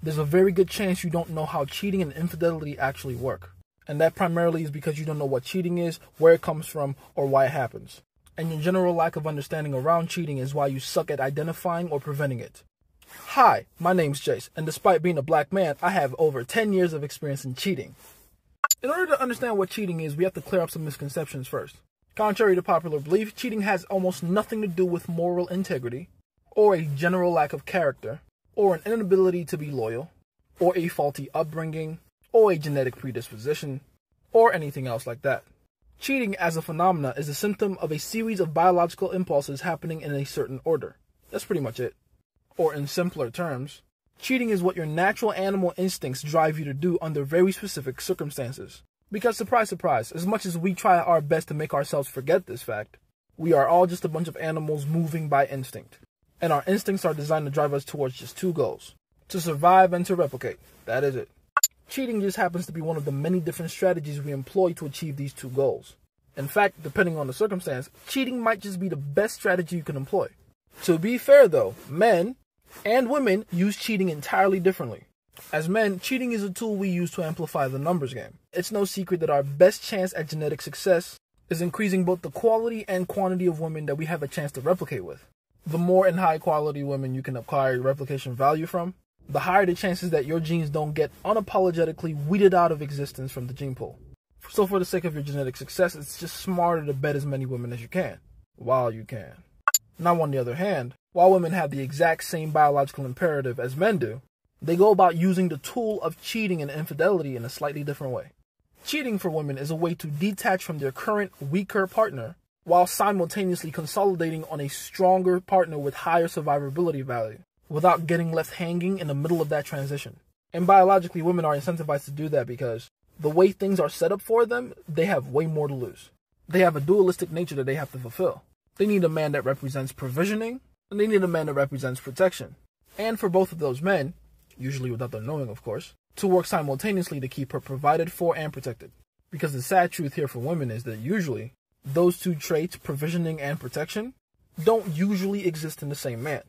there's a very good chance you don't know how cheating and infidelity actually work. And that primarily is because you don't know what cheating is, where it comes from, or why it happens. And your general lack of understanding around cheating is why you suck at identifying or preventing it. Hi, my name's Jace, and despite being a black man, I have over 10 years of experience in cheating. In order to understand what cheating is, we have to clear up some misconceptions first. Contrary to popular belief, cheating has almost nothing to do with moral integrity, or a general lack of character, or an inability to be loyal, or a faulty upbringing, or a genetic predisposition, or anything else like that. Cheating as a phenomena is a symptom of a series of biological impulses happening in a certain order. That's pretty much it. Or in simpler terms, cheating is what your natural animal instincts drive you to do under very specific circumstances. Because surprise, surprise, as much as we try our best to make ourselves forget this fact, we are all just a bunch of animals moving by instinct. And our instincts are designed to drive us towards just two goals: to survive and to replicate. That is it. Cheating just happens to be one of the many different strategies we employ to achieve these two goals. In fact, depending on the circumstance, cheating might just be the best strategy you can employ. To be fair though, men and women use cheating entirely differently. As men, cheating is a tool we use to amplify the numbers game. It's no secret that our best chance at genetic success is increasing both the quality and quantity of women that we have a chance to replicate with. The more and high quality women you can acquire replication value from, the higher the chances that your genes don't get unapologetically weeded out of existence from the gene pool. So for the sake of your genetic success, it's just smarter to bet as many women as you can, while you can. Now on the other hand, while women have the exact same biological imperative as men do, they go about using the tool of cheating and infidelity in a slightly different way. Cheating for women is a way to detach from their current weaker partner while simultaneously consolidating on a stronger partner with higher survivability value, without getting left hanging in the middle of that transition. And biologically, women are incentivized to do that because the way things are set up for them, they have way more to lose. They have a dualistic nature that they have to fulfill. They need a man that represents provisioning, and they need a man that represents protection. And for both of those men, usually without their knowing of course, to work simultaneously to keep her provided for and protected. Because the sad truth here for women is that usually, those two traits, provisioning and protection, don't usually exist in the same man.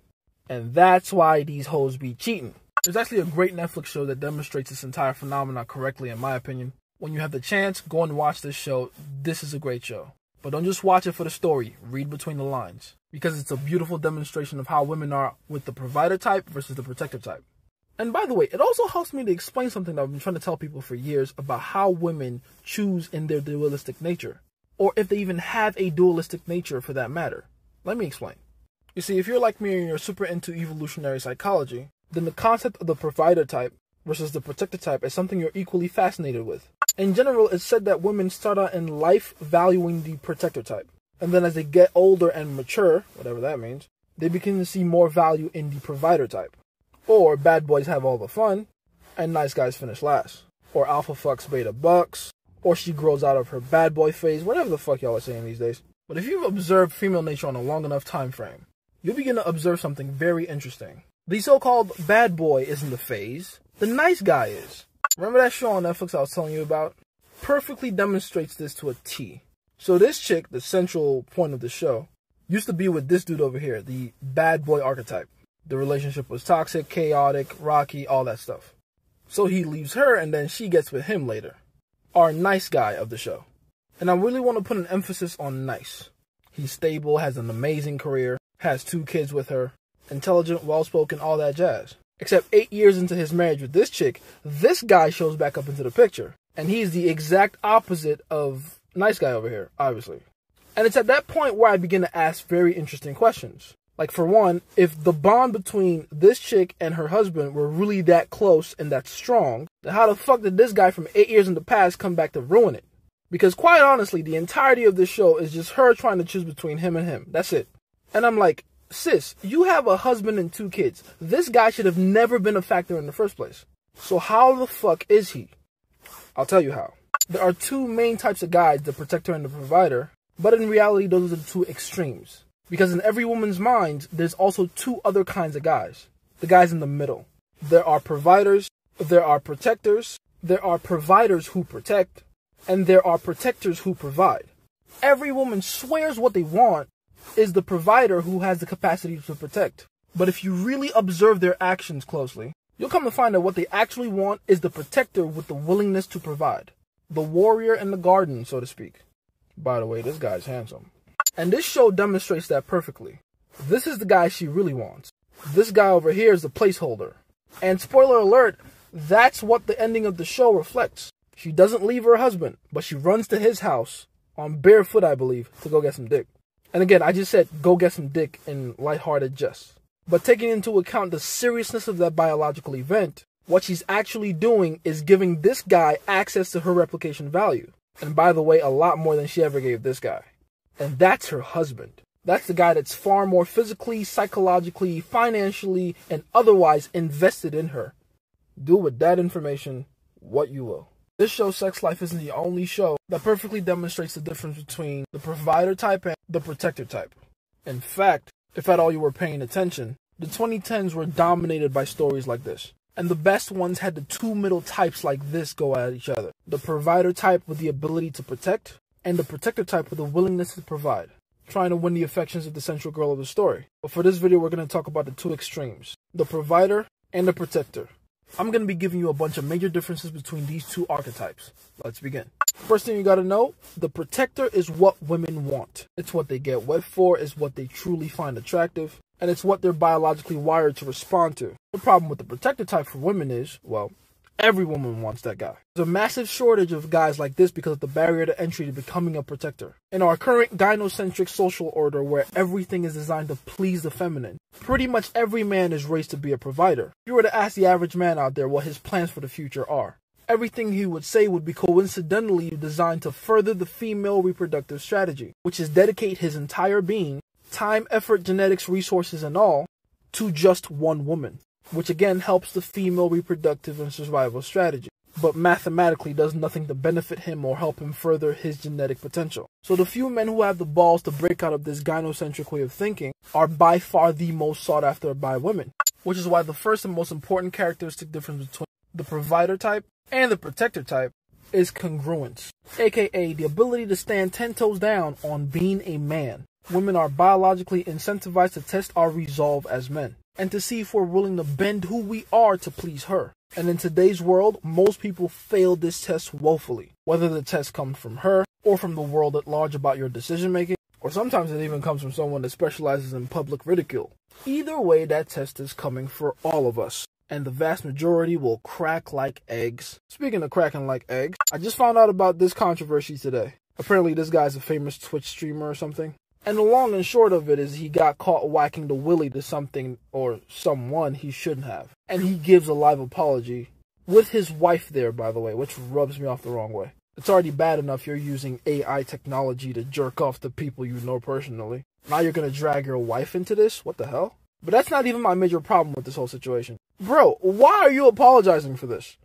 And that's why these hoes be cheating. There's actually a great Netflix show that demonstrates this entire phenomenon correctly, in my opinion. When you have the chance, go and watch this show. This is a great show. But don't just watch it for the story. Read between the lines. Because it's a beautiful demonstration of how women are with the provider type versus the protector type. And by the way, it also helps me to explain something that I've been trying to tell people for years about how women choose in their dualistic nature. Or if they even have a dualistic nature for that matter. Let me explain. You see, if you're like me and you're super into evolutionary psychology, then the concept of the provider type versus the protector type is something you're equally fascinated with. In general, it's said that women start out in life valuing the protector type. And then as they get older and mature, whatever that means, they begin to see more value in the provider type. Or bad boys have all the fun, and nice guys finish last. Or alpha fucks beta bucks, or she grows out of her bad boy phase, whatever the fuck y'all are saying these days. But if you've observed female nature on a long enough time frame, you'll begin to observe something very interesting. The so-called bad boy isn't the phase, the nice guy is. Remember that show on Netflix I was telling you about? Perfectly demonstrates this to a T. So this chick, the central point of the show, used to be with this dude over here, the bad boy archetype. The relationship was toxic, chaotic, rocky, all that stuff. So he leaves her and then she gets with him later. Our nice guy of the show. And I really want to put an emphasis on nice. He's stable, has an amazing career, has 2 kids with her, intelligent, well-spoken, all that jazz. Except 8 years into his marriage with this chick, this guy shows back up into the picture. And he's the exact opposite of nice guy over here, obviously. And it's at that point where I begin to ask very interesting questions. Like, for one, if the bond between this chick and her husband were really that close and that strong, then how the fuck did this guy from 8 years in the past come back to ruin it? Because quite honestly, the entirety of this show is just her trying to choose between him and him. That's it. And I'm like, sis, you have a husband and 2 kids. This guy should have never been a factor in the first place. So how the fuck is he? I'll tell you how. There are 2 main types of guys, the protector and the provider, but in reality, those are the 2 extremes. Because in every woman's mind, there's also 2 other kinds of guys. The guys in the middle. There are providers, there are protectors, there are providers who protect, and there are protectors who provide. Every woman swears what they want is the provider who has the capacity to protect. But if you really observe their actions closely, you'll come to find that what they actually want is the protector with the willingness to provide. The warrior in the garden, so to speak. By the way, this guy's handsome. And this show demonstrates that perfectly. This is the guy she really wants. This guy over here is the placeholder. And spoiler alert, that's what the ending of the show reflects. She doesn't leave her husband, but she runs to his house, on barefoot I believe, to go get some dick. And again, I just said go get some dick in lighthearted jest. But taking into account the seriousness of that biological event, what she's actually doing is giving this guy access to her replication value. And by the way, a lot more than she ever gave this guy. And that's her husband. That's the guy that's far more physically, psychologically, financially, and otherwise invested in her. Do with that information what you will. This show, Sex Life, isn't the only show that perfectly demonstrates the difference between the provider type and the protector type. In fact, if at all you were paying attention, the 2010s were dominated by stories like this. And the best ones had the two middle types like this go at each other. The provider type with the ability to protect, and the protector type with the willingness to provide, trying to win the affections of the central girl of the story. But for this video, we're going to talk about the two extremes, the provider and the protector. I'm going to be giving you a bunch of major differences between these two archetypes. Let's begin. First thing you got to know, the protector is what women want. It's what they get wet for, it's what they truly find attractive, and it's what they're biologically wired to respond to. The problem with the protector type for women is, well, every woman wants that guy. There's a massive shortage of guys like this because of the barrier to entry to becoming a protector. In our current gynocentric social order where everything is designed to please the feminine, pretty much every man is raised to be a provider. If you were to ask the average man out there what his plans for the future are, everything he would say would be coincidentally designed to further the female reproductive strategy, which is dedicate his entire being, time, effort, genetics, resources, and all, to just one woman, which again helps the female reproductive and survival strategy, but mathematically does nothing to benefit him or help him further his genetic potential. So the few men who have the balls to break out of this gynocentric way of thinking are by far the most sought after by women, which is why the first and most important characteristic difference between the provider type and the protector type is congruence, aka the ability to stand 10 toes down on being a man. Women are biologically incentivized to test our resolve as men, and to see if we're willing to bend who we are to please her. And in today's world, most people fail this test woefully, whether the test comes from her or from the world at large about your decision making, or sometimes it even comes from someone that specializes in public ridicule. Either way, that test is coming for all of us, and the vast majority will crack like eggs. Speaking of cracking like eggs, I just found out about this controversy today. Apparently this guy's a famous Twitch streamer or something. And the long and short of it is he got caught whacking the willy to something or someone he shouldn't have. And he gives a live apology with his wife there, by the way, which rubs me off the wrong way. It's already bad enough you're using AI technology to jerk off to people you know personally. Now you're going to drag your wife into this? What the hell? But that's not even my major problem with this whole situation. Bro, why are you apologizing for this?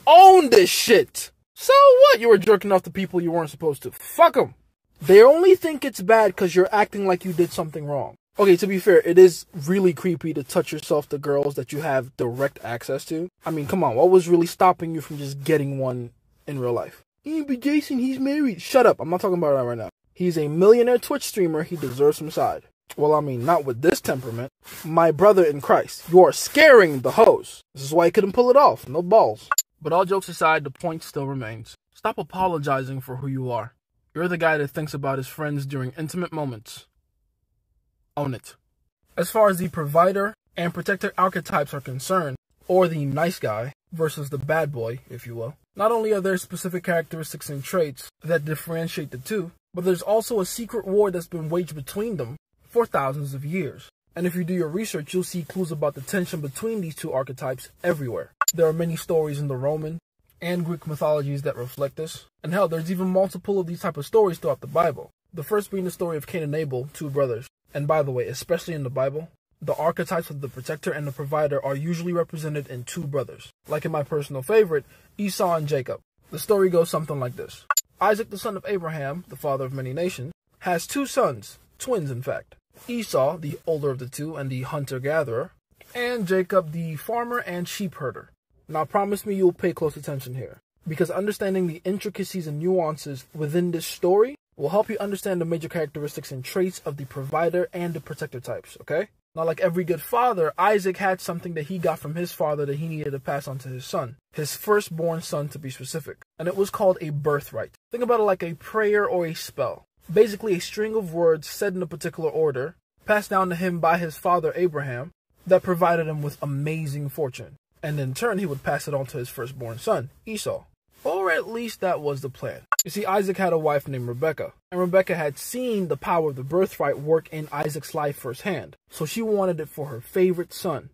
Own this shit! So what? You were jerking off to people you weren't supposed to. Fuck them. They only think it's bad because you're acting like you did something wrong. Okay, to be fair, it is really creepy to touch yourself to girls that you have direct access to. I mean, come on, what was really stopping you from just getting one in real life? Yeah, but Jason, he's married. Shut up, I'm not talking about that right now. He's a millionaire Twitch streamer, he deserves some side. Well, I mean, not with this temperament. My brother in Christ, you are scaring the hoes. This is why he couldn't pull it off, no balls. But all jokes aside, the point still remains. Stop apologizing for who you are. You're the guy that thinks about his friends during intimate moments. Own it. As far as the provider and protector archetypes are concerned, or the nice guy versus the bad boy, if you will, not only are there specific characteristics and traits that differentiate the two, but there's also a secret war that's been waged between them for thousands of years. And if you do your research, you'll see clues about the tension between these two archetypes everywhere. There are many stories in the Roman and Greek mythologies that reflect this. And hell, there's even multiple of these type of stories throughout the Bible. The first being the story of Cain and Abel, two brothers. And by the way, especially in the Bible, the archetypes of the protector and the provider are usually represented in two brothers. Like in my personal favorite, Esau and Jacob. The story goes something like this. Isaac, the son of Abraham, the father of many nations, has two sons, twins in fact. Esau, the older of the two and the hunter-gatherer, and Jacob, the farmer and sheep herder. Now promise me you'll pay close attention here, because understanding the intricacies and nuances within this story will help you understand the major characteristics and traits of the provider and the protector types, okay? Now, like every good father, Isaac had something that he got from his father that he needed to pass on to his son. His firstborn son, to be specific. And it was called a birthright. Think about it like a prayer or a spell. Basically a string of words said in a particular order, passed down to him by his father Abraham, that provided him with amazing fortune. And in turn, he would pass it on to his firstborn son, Esau. Or at least that was the plan. You see, Isaac had a wife named Rebekah, and Rebekah had seen the power of the birthright work in Isaac's life firsthand, so she wanted it for her favorite son,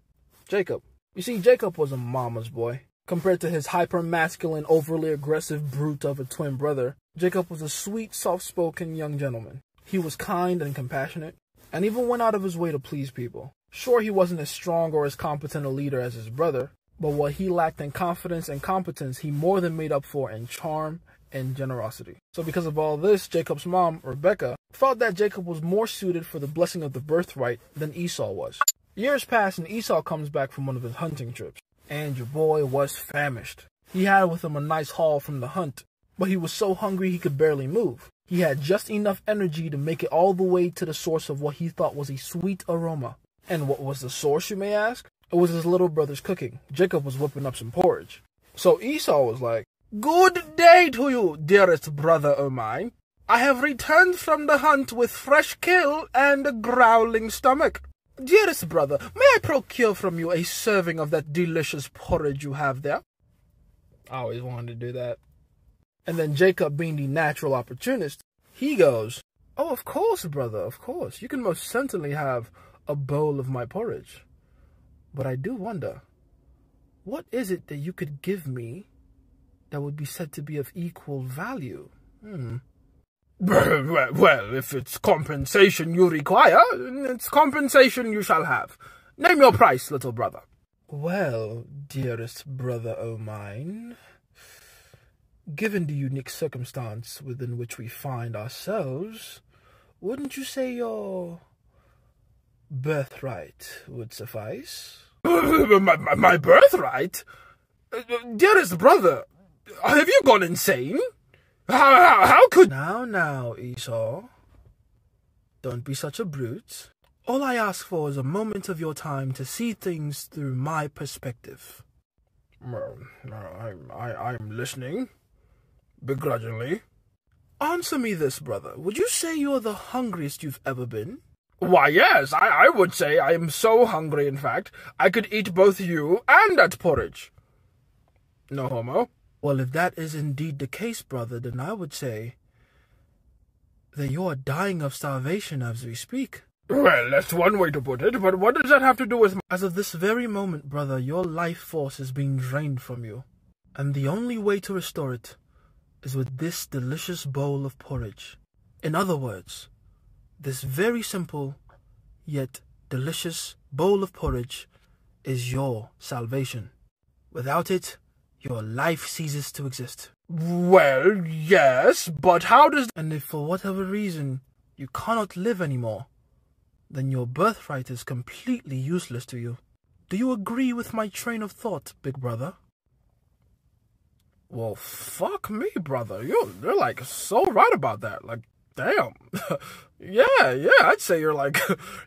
Jacob. You see, Jacob was a mama's boy. Compared to his hyper-masculine, overly aggressive brute of a twin brother, Jacob was a sweet, soft-spoken young gentleman. He was kind and compassionate, and even went out of his way to please people. Sure, he wasn't as strong or as competent a leader as his brother, but what he lacked in confidence and competence, he more than made up for in charm and generosity. So because of all this, Jacob's mom, Rebekah, felt that Jacob was more suited for the blessing of the birthright than Esau was. Years pass and Esau comes back from one of his hunting trips, and your boy was famished. He had with him a nice haul from the hunt, but he was so hungry he could barely move. He had just enough energy to make it all the way to the source of what he thought was a sweet aroma. And what was the source, you may ask? It was his little brother's cooking. Jacob was whipping up some porridge. So Esau was like, "Good day to you, dearest brother o' mine. I have returned from the hunt with fresh kill and a growling stomach. Dearest brother, may I procure from you a serving of that delicious porridge you have there?" I always wanted to do that. And then Jacob, being the natural opportunist, he goes, "Oh, of course, brother, of course. You can most certainly have a bowl of my porridge. But I do wonder, what is it that you could give me that would be said to be of equal value?" Well, if it's compensation you require, it's compensation you shall have. Name your price, little brother. Well, dearest brother o' mine, given the unique circumstance within which we find ourselves, wouldn't you say your birthright would suffice? My birthright? Dearest brother, have you gone insane? How could... Now, Esau. Don't be such a brute. All I ask for is a moment of your time to see things through my perspective. I'm listening. Begrudgingly. Answer me this, brother. Would you say you're the hungriest you've ever been? Why, yes, I would say I am so hungry, in fact, I could eat both you and that porridge. No homo. Well, if that is indeed the case, brother, then I would say that you're dying of starvation as we speak. Well, that's one way to put it, but what does that have to do with... As of this very moment, brother, your life force is being drained from you, and the only way to restore it is with this delicious bowl of porridge. In other words, this very simple, yet delicious bowl of porridge is your salvation. Without it, your life ceases to exist. Well, yes, but how does... And if for whatever reason you cannot live anymore, then your birthright is completely useless to you. Do you agree with my train of thought, big brother? Well, fuck me, brother. You're like so right about that. Like, damn. Yeah, I'd say you're like,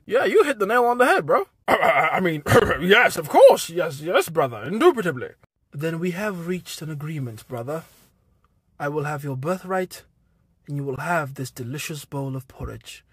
yeah, you hit the nail on the head, bro. I mean, yes, of course. Yes, brother, indubitably. Then we have reached an agreement, brother. I will have your birthright, and you will have this delicious bowl of porridge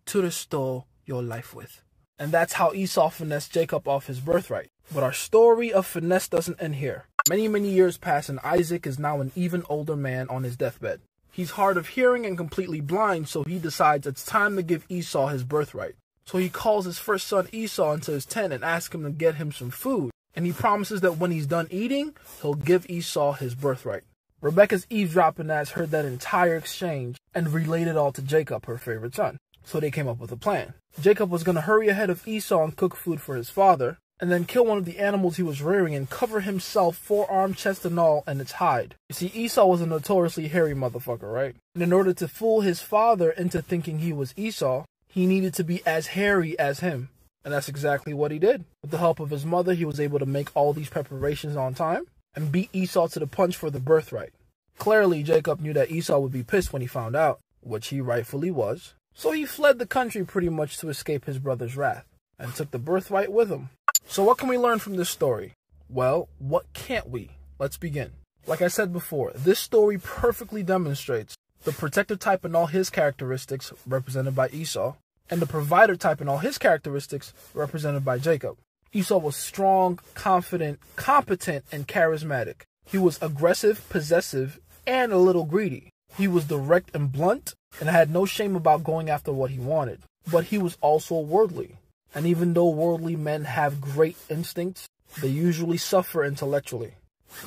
to restore your life with. And that's how Esau finessed Jacob off his birthright. But our story of finesse doesn't end here. Many years pass, and Isaac is now an even older man on his deathbed. He's hard of hearing and completely blind, so he decides it's time to give Esau his birthright. So he calls his first son Esau into his tent and asks him to get him some food. And he promises that when he's done eating, he'll give Esau his birthright. Rebekah's eavesdropping ass heard that entire exchange and relayed it all to Jacob, her favorite son. So they came up with a plan. Jacob was going to hurry ahead of Esau and cook food for his father, and then kill one of the animals he was rearing and cover himself forearm, chest, and all in its hide. You see, Esau was a notoriously hairy motherfucker, right? And in order to fool his father into thinking he was Esau, he needed to be as hairy as him. And that's exactly what he did. With the help of his mother, he was able to make all these preparations on time and beat Esau to the punch for the birthright. Clearly, Jacob knew that Esau would be pissed when he found out, which he rightfully was. So he fled the country pretty much to escape his brother's wrath. and took the birthright with him. So what can we learn from this story? Well, what can't we? Let's begin. Like I said before, this story perfectly demonstrates the protector type and all his characteristics, represented by Esau, and the provider type and all his characteristics, represented by Jacob. Esau was strong, confident, competent, and charismatic. He was aggressive, possessive, and a little greedy. He was direct and blunt, and had no shame about going after what he wanted. But he was also worldly. And even though worldly men have great instincts, they usually suffer intellectually.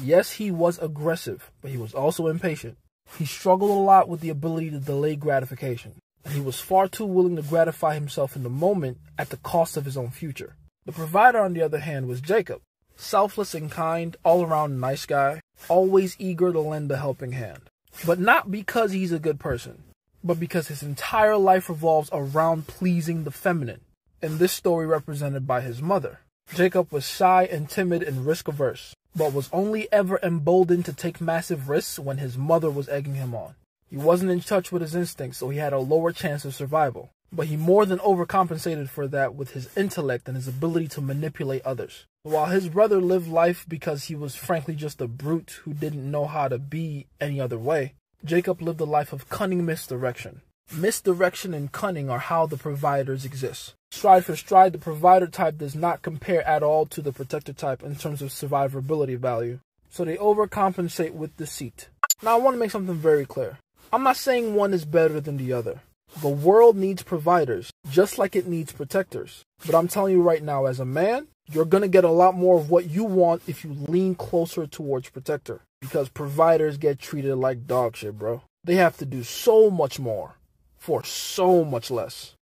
Yes, he was aggressive, but he was also impatient. He struggled a lot with the ability to delay gratification, and he was far too willing to gratify himself in the moment at the cost of his own future. The provider, on the other hand, was Jacob. Selfless and kind, all-around nice guy, always eager to lend a helping hand. But not because he's a good person, but because his entire life revolves around pleasing the feminine, in this story represented by his mother. Jacob was shy and timid and risk-averse, but was only ever emboldened to take massive risks when his mother was egging him on. He wasn't in touch with his instincts, so he had a lower chance of survival. But he more than overcompensated for that with his intellect and his ability to manipulate others. While his brother lived life because he was frankly just a brute who didn't know how to be any other way, Jacob lived a life of cunning misdirection. Misdirection and cunning are how the providers exist. Stride for stride, the provider type does not compare at all to the protector type in terms of survivability value, so they overcompensate with deceit. Now I want to make something very clear. I'm not saying one is better than the other. The world needs providers, just like it needs protectors. But I'm telling you right now, as a man, you're going to get a lot more of what you want if you lean closer towards protector. Because providers get treated like dog shit, bro. They have to do so much more for so much less.